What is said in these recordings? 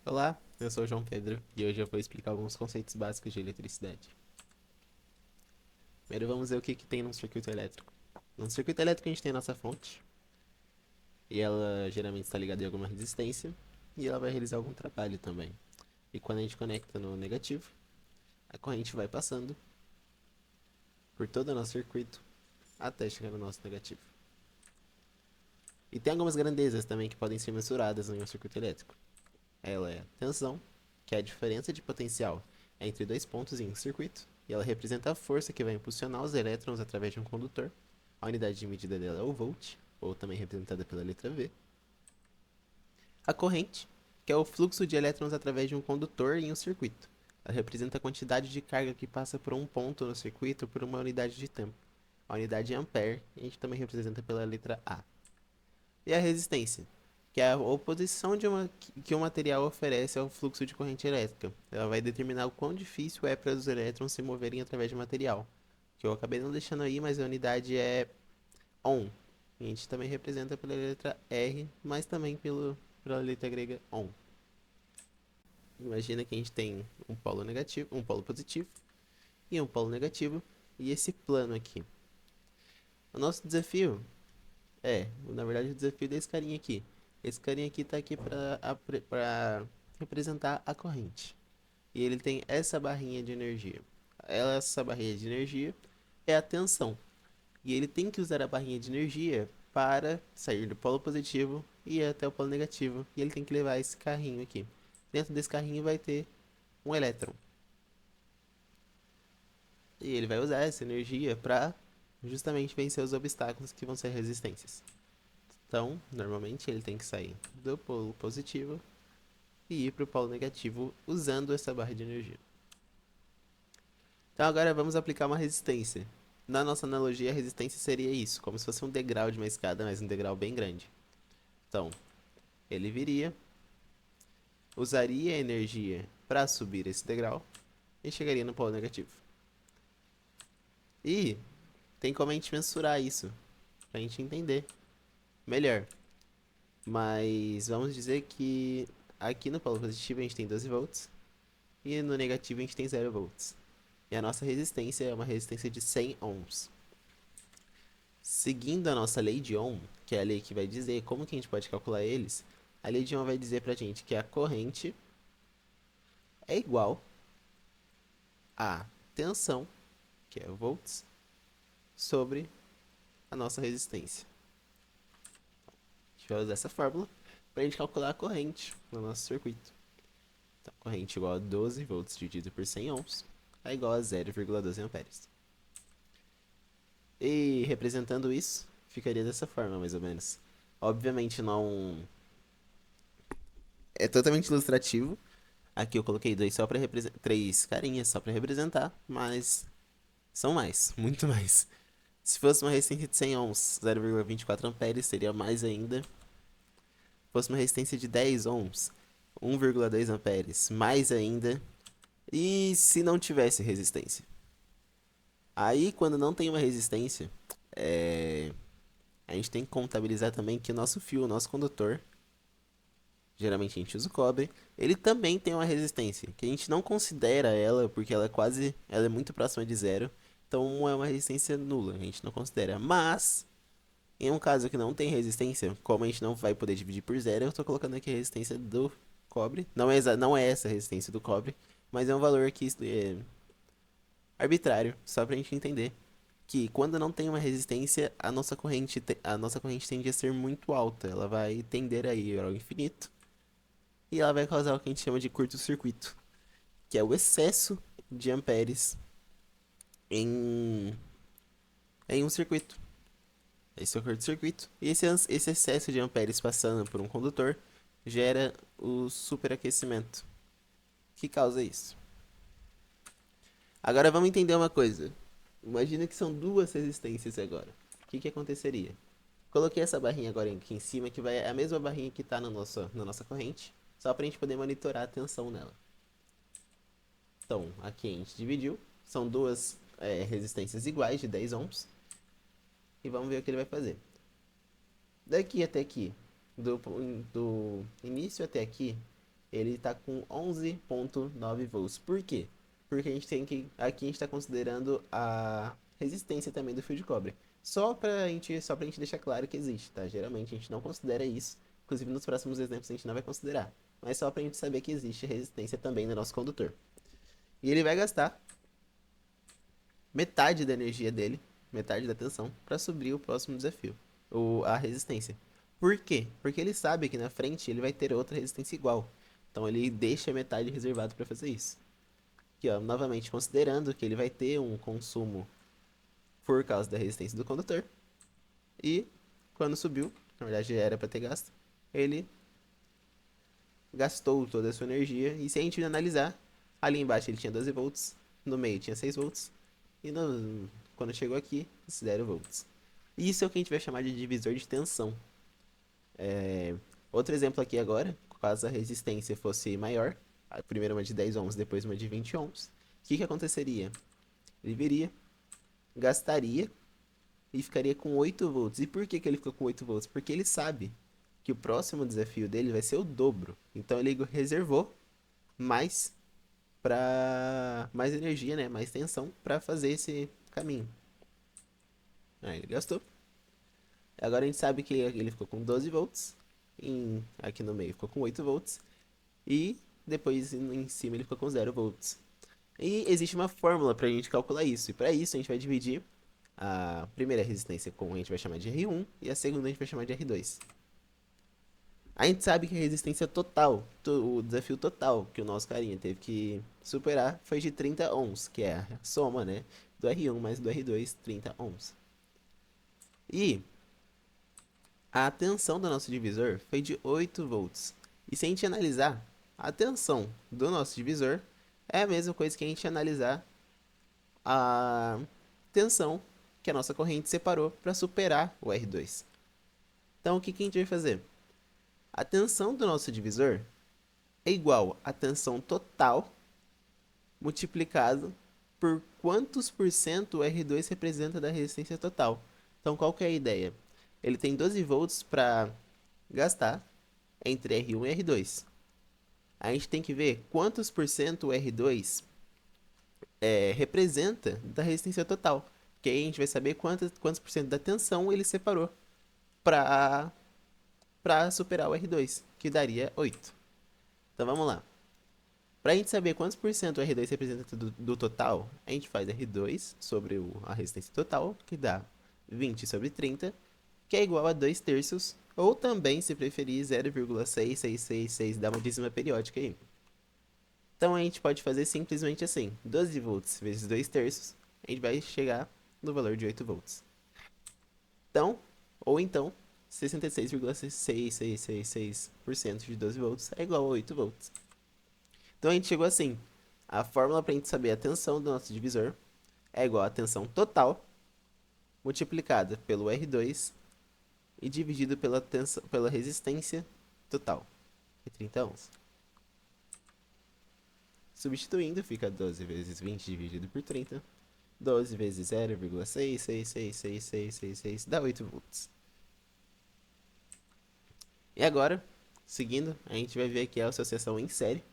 Olá, eu sou o João Pedro e hoje eu vou explicar alguns conceitos básicos de eletricidade. Primeiro vamos ver o que tem num circuito elétrico. No circuito elétrico a gente tem a nossa fonte e ela geralmente está ligada em alguma resistência e ela vai realizar algum trabalho também. E quando a gente conecta no negativo, a corrente vai passando por todo o nosso circuito até chegar no nosso negativo. E tem algumas grandezas também que podem ser mensuradas em um circuito elétrico. Ela é a tensão, que é a diferença de potencial entre dois pontos em um circuito, e ela representa a força que vai impulsionar os elétrons através de um condutor. A unidade de medida dela é o volt, ou também representada pela letra V. A corrente, que é o fluxo de elétrons através de um condutor em um circuito. Ela representa a quantidade de carga que passa por um ponto no circuito por uma unidade de tempo. A unidade é ampere, e a gente também representa pela letra A. E a resistência, que é a oposição que o material oferece ao fluxo de corrente elétrica. Ela vai determinar o quão difícil é para os elétrons se moverem através de material. Que eu acabei não deixando aí, mas a unidade é ohm. A gente também representa pela letra R, mas também pela letra grega ohm. Imagina que a gente tem um polo negativo, um polo positivo e um polo negativo, e esse plano aqui. O nosso desafio na verdade, o desafio desse carinha aqui. Esse carinha aqui tá aqui pra representar a corrente. E ele tem essa barrinha de energia. Essa barrinha de energia é a tensão. E ele tem que usar a barrinha de energia para sair do polo positivo e ir até o polo negativo. E ele tem que levar esse carrinho aqui. Dentro desse carrinho vai ter um elétron. E ele vai usar essa energia para justamente vencer os obstáculos que vão ser resistências. Então, normalmente ele tem que sair do polo positivo e ir para o polo negativo usando essa barra de energia. Então agora vamos aplicar uma resistência. Na nossa analogia, a resistência seria isso, como se fosse um degrau de uma escada, mas um degrau bem grande. Então, ele viria, usaria a energia para subir esse degrau e chegaria no polo negativo. E tem como a gente mensurar isso, para a gente entender melhor. Mas vamos dizer que aqui no polo positivo a gente tem 12 volts e no negativo a gente tem 0 volts. E a nossa resistência é uma resistência de 100 ohms. Seguindo a nossa lei de Ohm, que é a lei que vai dizer como que a gente pode calcular eles, a lei de Ohm vai dizer pra gente que a corrente é igual à tensão, que é volts, sobre a nossa resistência. A gente vai usar essa fórmula para a gente calcular a corrente no nosso circuito. Então, corrente igual a 12 volts dividido por 100 ohms é igual a 0,12 amperes. E representando isso, ficaria dessa forma, mais ou menos. Obviamente não é totalmente ilustrativo. Aqui eu coloquei dois só para representar, três carinhas só para representar, mas são mais, muito mais. Se fosse uma resistência de 100 ohms, 0,24 amperes seria mais ainda. Se fosse uma resistência de 10 ohms, 1,2 amperes, mais ainda. E se não tivesse resistência? Aí, quando não tem uma resistência, a gente tem que contabilizar também que o nosso fio, o nosso condutor, geralmente a gente usa o cobre, ele também tem uma resistência, que a gente não considera ela, porque ela é muito próxima de zero, então é uma resistência nula, a gente não considera. Mas, em um caso que não tem resistência, como a gente não vai poder dividir por zero, eu estou colocando aqui a resistência do cobre. Não é essa a resistência do cobre, mas é um valor aqui arbitrário, só pra gente entender que quando não tem uma resistência, a nossa corrente tende a ser muito alta, ela vai tender a ir ao infinito e ela vai causar o que a gente chama de curto-circuito, que é o excesso de amperes em, em um circuito. Esse é o curto-circuito. E esse excesso de amperes passando por um condutor gera o superaquecimento, que causa isso. Agora vamos entender uma coisa. Imagina que são duas resistências agora. O que aconteceria? Coloquei essa barrinha agora aqui em cima, que é a mesma barrinha que está na nossa corrente, só para a gente poder monitorar a tensão nela. Então, aqui a gente dividiu, são duas resistências iguais de 10 ohms, e vamos ver o que ele vai fazer. Daqui até aqui, do início até aqui, ele está com 11,9 volts. Por quê? Porque a gente tem que, aqui a gente está considerando a resistência também do fio de cobre. Só pra gente deixar claro que existe, tá? Geralmente a gente não considera isso. Inclusive nos próximos exemplos a gente não vai considerar. Mas só pra gente saber que existe resistência também no nosso condutor. E ele vai gastar metade da energia dele, metade da tensão, para subir o próximo desafio, a resistência. Por quê? Porque ele sabe que na frente ele vai ter outra resistência igual. Então ele deixa metade reservado para fazer isso. Aqui, ó, novamente considerando que ele vai ter um consumo por causa da resistência do condutor. E quando subiu, na verdade era para ter gasto, ele gastou toda a sua energia. E se a gente analisar, ali embaixo ele tinha 12 volts, no meio tinha 6 volts, e quando chegou aqui, 0 volts. Isso é o que a gente vai chamar de divisor de tensão. Outro exemplo aqui agora, caso a resistência fosse maior, primeiro uma de 10 ohms, depois uma de 20 ohms, o que aconteceria? Ele viria, gastaria e ficaria com 8 volts. E por que ele ficou com 8 volts? Porque ele sabe que o próximo desafio dele vai ser o dobro. Então ele reservou mais mais energia, né, mais tensão para fazer esse caminho. Aí ele gastou. Agora a gente sabe que ele ficou com 12 volts, aqui no meio ficou com 8 volts e depois em cima ele ficou com 0 volts. E existe uma fórmula para a gente calcular isso. E para isso a gente vai dividir a primeira resistência com a gente vai chamar de R1 e a segunda a gente vai chamar de R2. A gente sabe que a resistência total, o desafio total que o nosso carinha teve que superar foi de 30 ohms, que é a soma, né, do R1 mais do R2, 30 ohms. E a tensão do nosso divisor foi de 8 volts. E se a gente analisar, a tensão do nosso divisor é a mesma coisa que a gente analisar a tensão que a nossa corrente separou para superar o R2. Então, o que a gente vai fazer? A tensão do nosso divisor é igual à tensão total multiplicado por quantos por cento o R2 representa da resistência total. Então, qual que é a ideia? Ele tem 12 volts para gastar entre R1 e R2. A gente tem que ver quantos por cento o R2 representa da resistência total. Que aí a gente vai saber quantos por cento da tensão ele separou para superar o R2, que daria 8. Então vamos lá. Para a gente saber quantos por cento o R2 representa do total, a gente faz R2 sobre a resistência total, que dá 20 sobre 30, que é igual a 2 terços, ou também, se preferir, 0,6666, dá uma dízima periódica aí. Então a gente pode fazer simplesmente assim, 12 volts vezes 2 terços, a gente vai chegar no valor de 8 volts. Então, ou então, 66,6666% de 12 volts é igual a 8 volts. Então a gente chegou assim, a fórmula para a gente saber a tensão do nosso divisor é igual a tensão total multiplicada pelo R2 e dividido pela resistência total, que é 30 ohms. Substituindo, fica 12 vezes 20 dividido por 30. 12 vezes 0,666666 dá 8 volts. E agora, seguindo, a gente vai ver aqui a associação em série,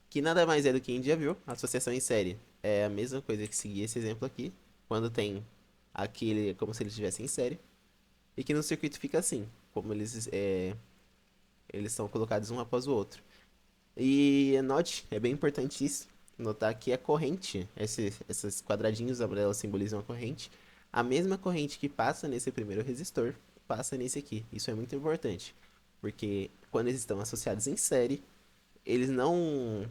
que nada mais é do que a gente já viu. A associação em série é a mesma coisa que seguir esse exemplo aqui, quando tem aquele como se eles estivessem em série, e que no circuito fica assim, como eles são colocados um após o outro. E note, é bem importante isso, notar que a corrente, esses quadradinhos amarelos simbolizam a corrente, a mesma corrente que passa nesse primeiro resistor, passa nesse aqui. Isso é muito importante, porque quando eles estão associados em série, eles não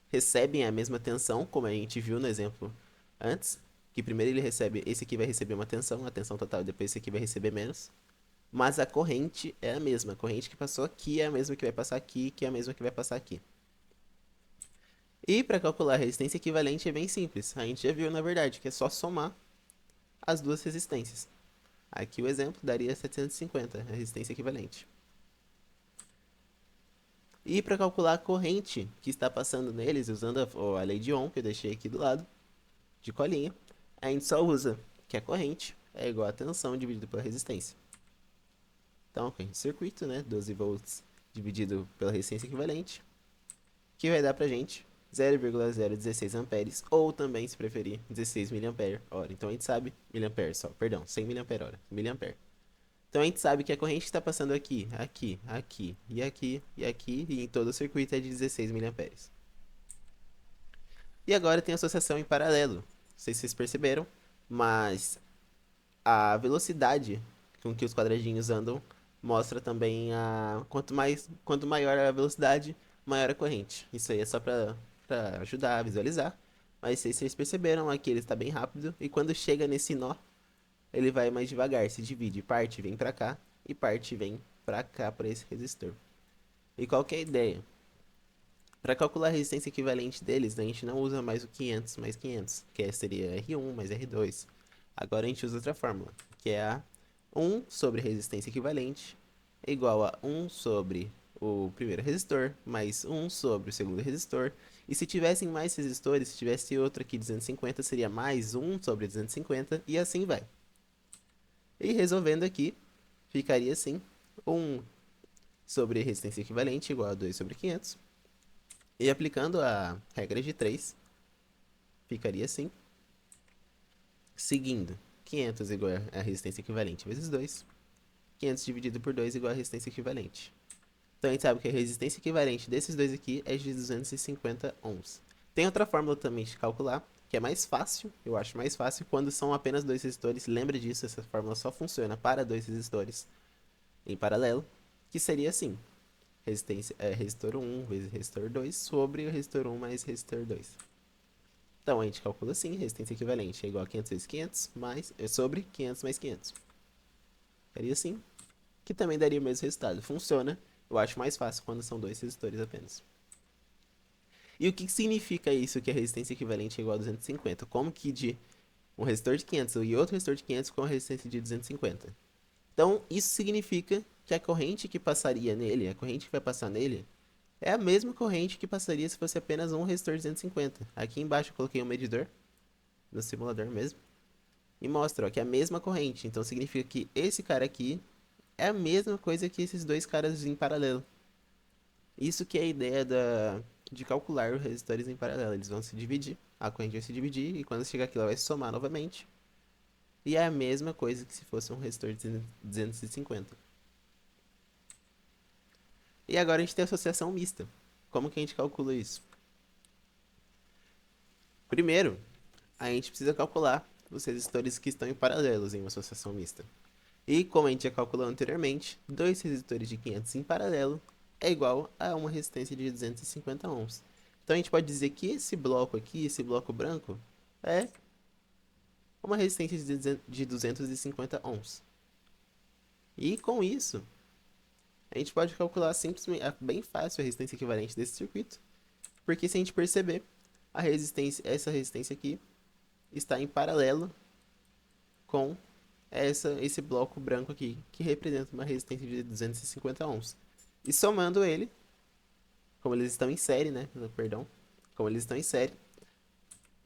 recebem a mesma tensão, como a gente viu no exemplo antes, que primeiro ele recebe, esse aqui vai receber uma tensão, a tensão total, e depois esse aqui vai receber menos. Mas a corrente é a mesma. A corrente que passou aqui é a mesma que vai passar aqui, que é a mesma que vai passar aqui. E para calcular a resistência equivalente é bem simples. A gente já viu, na verdade, que é só somar as duas resistências. Aqui o exemplo daria 750, a resistência equivalente. E para calcular a corrente que está passando neles, usando a lei de Ohm, que eu deixei aqui do lado, de colinha, a gente só usa que a corrente é igual a tensão dividido pela resistência. Então, corrente de circuito, né? 12 volts dividido pela resistência equivalente. que vai dar pra gente 0,016 amperes, ou também, se preferir, 16 miliampere hora. Então a gente sabe, miliampere só, perdão, 100 miliampere hora, miliampere. Então a gente sabe que a corrente que está passando aqui, aqui, aqui, e aqui, e aqui, e em todo o circuito é de 16 miliamperes. E agora tem associação em paralelo. Não sei se vocês perceberam, mas a velocidade com que os quadradinhos andam mostra também a quanto maior a velocidade, maior a corrente. Isso aí é só para ajudar a visualizar. Mas se vocês perceberam, aqui ele está bem rápido e quando chega nesse nó, ele vai mais devagar, se divide, parte vem para cá e parte vem para cá para esse resistor. E qual que é a ideia? Para calcular a resistência equivalente deles, a gente não usa mais o 500 mais 500, que seria R1 mais R2. Agora a gente usa outra fórmula, que é a 1 sobre resistência equivalente é igual a 1 sobre o primeiro resistor, mais 1 sobre o segundo resistor. E se tivessem mais resistores, se tivesse outro aqui 250, seria mais 1 sobre 250, e assim vai. E resolvendo aqui, ficaria assim, 1 sobre resistência equivalente igual a 2 sobre 500. E aplicando a regra de 3, ficaria assim. Seguindo, 500 igual a resistência equivalente vezes 2. 500 dividido por 2 igual a resistência equivalente. Então a gente sabe que a resistência equivalente desses dois aqui é de 250 ohms. Tem outra fórmula também de calcular, que é mais fácil, eu acho mais fácil, quando são apenas dois resistores. Lembra disso, essa fórmula só funciona para dois resistores em paralelo, que seria assim. Resistor 1 vezes resistor 2 sobre o resistor 1 mais resistor 2. Então a gente calcula assim, resistência equivalente é igual a 500 vezes 500 sobre 500 mais 500. Seria assim, que também daria o mesmo resultado. Funciona, eu acho mais fácil quando são dois resistores apenas. E o que significa isso, que a resistência equivalente é igual a 250? Como que de um resistor de 500 e outro resistor de 500 com a resistência de 250? Então, isso significa que a corrente que passaria nele, a corrente que vai passar nele, é a mesma corrente que passaria se fosse apenas um resistor de 250. Aqui embaixo eu coloquei um medidor, no simulador mesmo, e mostra ó, que é a mesma corrente. Então significa que esse cara aqui é a mesma coisa que esses dois caras em paralelo. Isso que é a ideia de calcular os resistores em paralelo. Eles vão se dividir, a corrente vai se dividir, e quando chegar aqui ela vai se somar novamente. E é a mesma coisa que se fosse um resistor de 250. E agora a gente tem associação mista. Como que a gente calcula isso? Primeiro, a gente precisa calcular os resistores que estão em paralelos em uma associação mista. E como a gente já calculou anteriormente, dois resistores de 500 em paralelo é igual a uma resistência de 250 ohms. Então a gente pode dizer que esse bloco aqui, esse bloco branco, é uma resistência de 250 ohms. E com isso, a gente pode calcular simplesmente, é bem fácil a resistência equivalente desse circuito, porque se a gente perceber, essa resistência aqui está em paralelo com esse bloco branco aqui, que representa uma resistência de 250 ohms. E somando ele, como eles estão em série, né? Perdão. Como eles estão em série,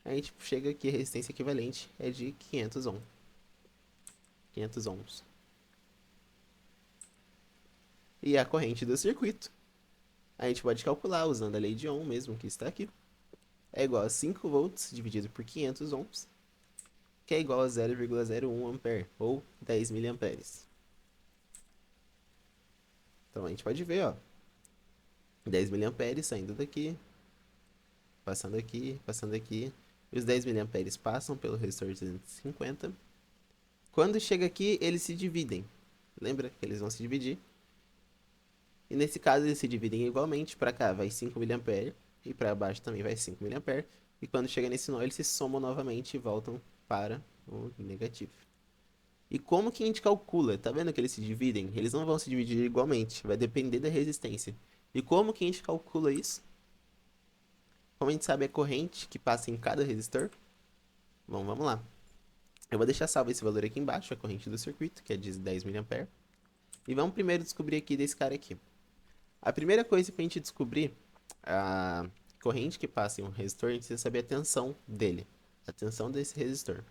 a gente chega aqui, a resistência equivalente é de 500 ohms. 500 ohms. E a corrente do circuito, a gente pode calcular usando a lei de Ohm mesmo, que está aqui. É igual a 5 volts dividido por 500 ohms, que é igual a 0,01 ampere, ou 10 miliamperes. Então a gente pode ver, ó, 10 miliamperes saindo daqui, passando aqui. E os 10 miliamperes passam pelo resistor de 250. Quando chega aqui, eles se dividem. Lembra que eles vão se dividir? E nesse caso, eles se dividem igualmente. Para cá vai 5 miliamperes e para baixo também vai 5 miliamperes. E quando chega nesse nó, eles se somam novamente e voltam para o negativo. E como que a gente calcula? Tá vendo que eles se dividem? Eles não vão se dividir igualmente, vai depender da resistência. E como que a gente calcula isso? Como a gente sabe a corrente que passa em cada resistor? Bom, vamos lá. Eu vou deixar salvo esse valor aqui embaixo, a corrente do circuito, que é de 10 mA. E vamos primeiro descobrir aqui desse cara aqui. A primeira coisa para a gente descobrir a corrente que passa em um resistor, a gente precisa saber a tensão dele. A tensão desse resistor.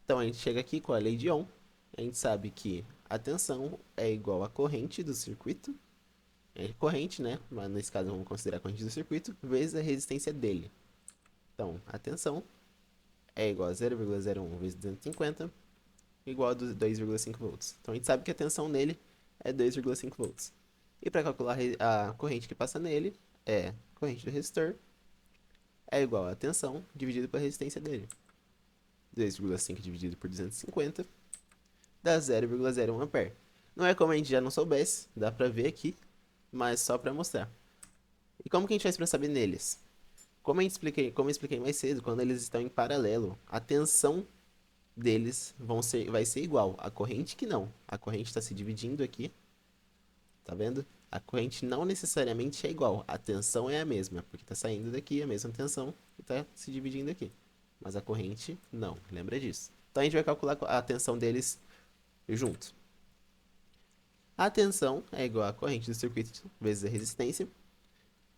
Então a gente chega aqui com a lei de Ohm. A gente sabe que a tensão é igual à corrente do circuito é corrente, né? Mas nesse caso vamos considerar a corrente do circuito, vezes a resistência dele. Então, a tensão é igual a 0,01 vezes 250, igual a 2,5 volts. Então a gente sabe que a tensão nele é 2,5 volts. E para calcular a corrente que passa nele, a corrente do resistor é igual a tensão dividido pela resistência dele. 2,5 dividido por 250 dá 0,01 ampere. Não é como a gente já não soubesse, dá pra ver aqui, mas só pra mostrar. E como que a gente faz pra saber neles? Como eu expliquei mais cedo, quando eles estão em paralelo, a tensão deles vai ser igual. A corrente que não. A corrente está se dividindo aqui, tá vendo? A corrente não necessariamente é igual. A tensão é a mesma, porque está saindo daqui a mesma tensão e está se dividindo aqui. Mas a corrente não, lembra disso. Então a gente vai calcular a tensão deles junto. A tensão é igual à corrente do circuito vezes a resistência.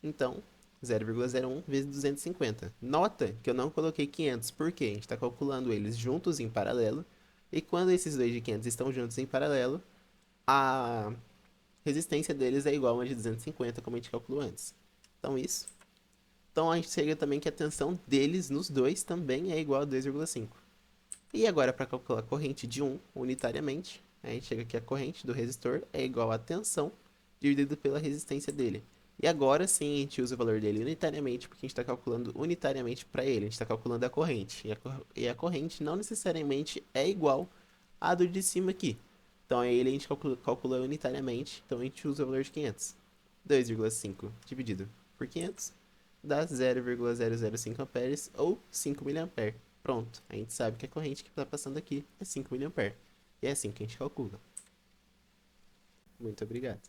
Então, 0,01 vezes 250. Nota que eu não coloquei 500, porque a gente está calculando eles juntos em paralelo. E quando esses dois de 500 estão juntos em paralelo, a resistência deles é igual a uma de 250, como a gente calculou antes. Então, isso. Então, a gente chega também que a tensão deles nos dois também é igual a 2,5. E agora, para calcular a corrente de um unitariamente, a gente chega que a corrente do resistor é igual a tensão dividido pela resistência dele. E agora sim a gente usa o valor dele unitariamente, porque a gente está calculando unitariamente para ele, a gente está calculando a corrente. E a corrente não necessariamente é igual à do de cima aqui. Então aí ele a gente calcula unitariamente, então a gente usa o valor de 500. 2,5 dividido por 500 dá 0,005 amperes ou 5 miliamperes. Pronto, a gente sabe que a corrente que está passando aqui é 5 miliamperes. E é assim que a gente calcula. Muito obrigado.